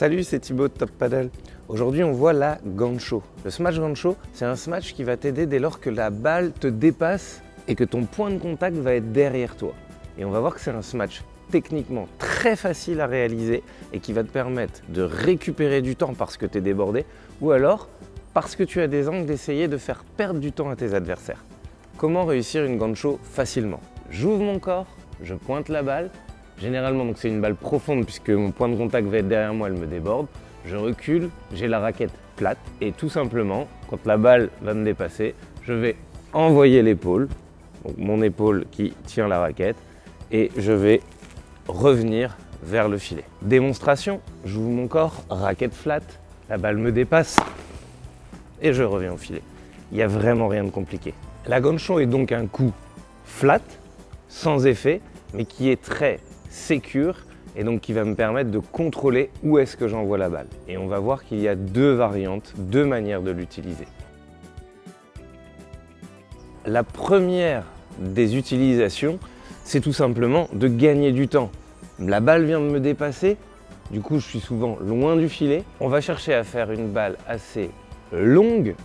Salut, c'est Thibaut de Top Paddle. Aujourd'hui, on voit la gancho. Le smash gancho, c'est un smash qui va t'aider dès lors que la balle te dépasse et que ton point de contact va être derrière toi. Et on va voir que c'est un smash techniquement très facile à réaliser et qui va te permettre de récupérer du temps parce que tu es débordé ou alors parce que tu as des angles d'essayer de faire perdre du temps à tes adversaires. Comment réussir une gancho facilement? J'ouvre mon corps, je pointe la balle. Généralement, donc c'est une balle profonde puisque mon point de contact va être derrière moi, elle me déborde. Je recule, j'ai la raquette plate et tout simplement, quand la balle va me dépasser, je vais envoyer l'épaule, donc mon épaule qui tient la raquette, et je vais revenir vers le filet. Démonstration, j'ouvre mon corps, raquette flat, la balle me dépasse et je reviens au filet. Il n'y a vraiment rien de compliqué. La gancho est donc un coup flat, sans effet, mais qui est très sécure et donc qui va me permettre de contrôler où est-ce que j'envoie la balle. Et on va voir qu'il y a deux variantes, deux manières de l'utiliser. La première des utilisations, c'est tout simplement de gagner du temps. La balle vient de me dépasser, du coup je suis souvent loin du filet. On va chercher à faire une balle assez longue,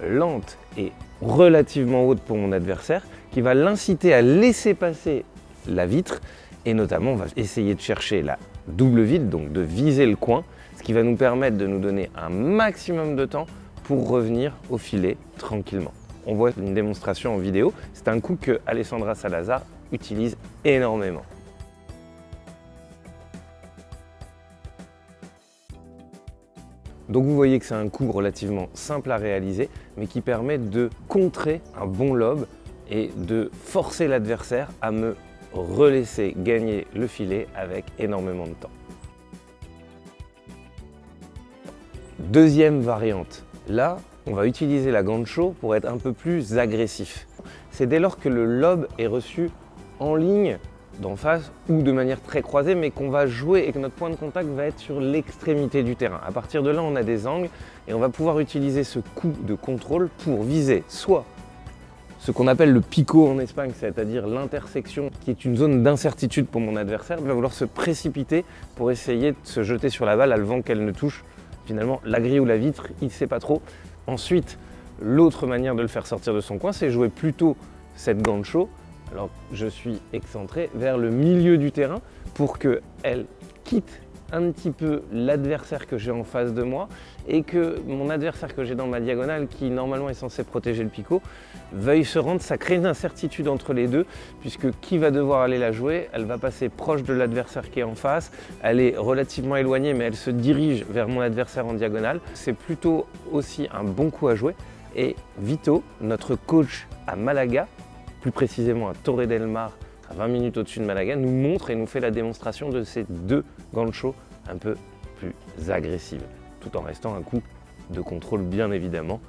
lente et relativement haute pour mon adversaire, qui va l'inciter à laisser passer la vitre. Et notamment, on va essayer de chercher la double vide, donc de viser le coin, ce qui va nous permettre de nous donner un maximum de temps pour revenir au filet tranquillement. On voit une démonstration en vidéo, c'est un coup que Alessandra Salazar utilise énormément. Donc vous voyez que c'est un coup relativement simple à réaliser, mais qui permet de contrer un bon lob et de forcer l'adversaire à me relaisser gagner le filet avec énormément de temps. Deuxième variante, là on va utiliser la gancho pour être un peu plus agressif. C'est dès lors que le lob est reçu en ligne d'en face ou de manière très croisée, mais qu'on va jouer et que notre point de contact va être sur l'extrémité du terrain. À partir de là, on a des angles et on va pouvoir utiliser ce coup de contrôle pour viser soit ce qu'on appelle le pico en Espagne, c'est-à-dire l'intersection qui est une zone d'incertitude pour mon adversaire. Il va vouloir se précipiter pour essayer de se jeter sur la balle avant qu'elle ne touche finalement la grille ou la vitre, il ne sait pas trop. Ensuite, l'autre manière de le faire sortir de son coin, c'est jouer plutôt cette gancho. Alors je suis excentré vers le milieu du terrain pour qu'elle quitte un petit peu l'adversaire que j'ai en face de moi et que mon adversaire que j'ai dans ma diagonale, qui normalement est censé protéger le picot, veuille se rendre. Ça crée une incertitude entre les deux puisque qui va devoir aller la jouer? Elle va passer proche de l'adversaire qui est en face, elle est relativement éloignée mais elle se dirige vers mon adversaire en diagonale. C'est plutôt aussi un bon coup à jouer et Vito, notre coach à Malaga, plus précisément à Torre del Mar, à 20 minutes au-dessus de Malaga, nous montre et nous fait la démonstration de ces deux ganchos un peu plus agressives, tout en restant un coup de contrôle bien évidemment.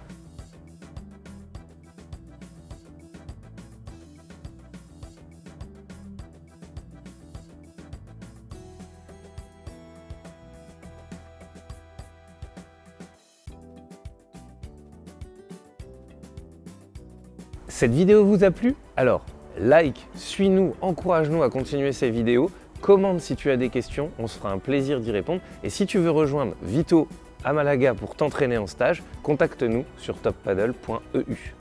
Cette vidéo vous a plu? Alors, like, suis-nous, encourage-nous à continuer ces vidéos, commente si tu as des questions, on se fera un plaisir d'y répondre. Et si tu veux rejoindre Vito à Malaga pour t'entraîner en stage, contacte-nous sur toppaddle.eu.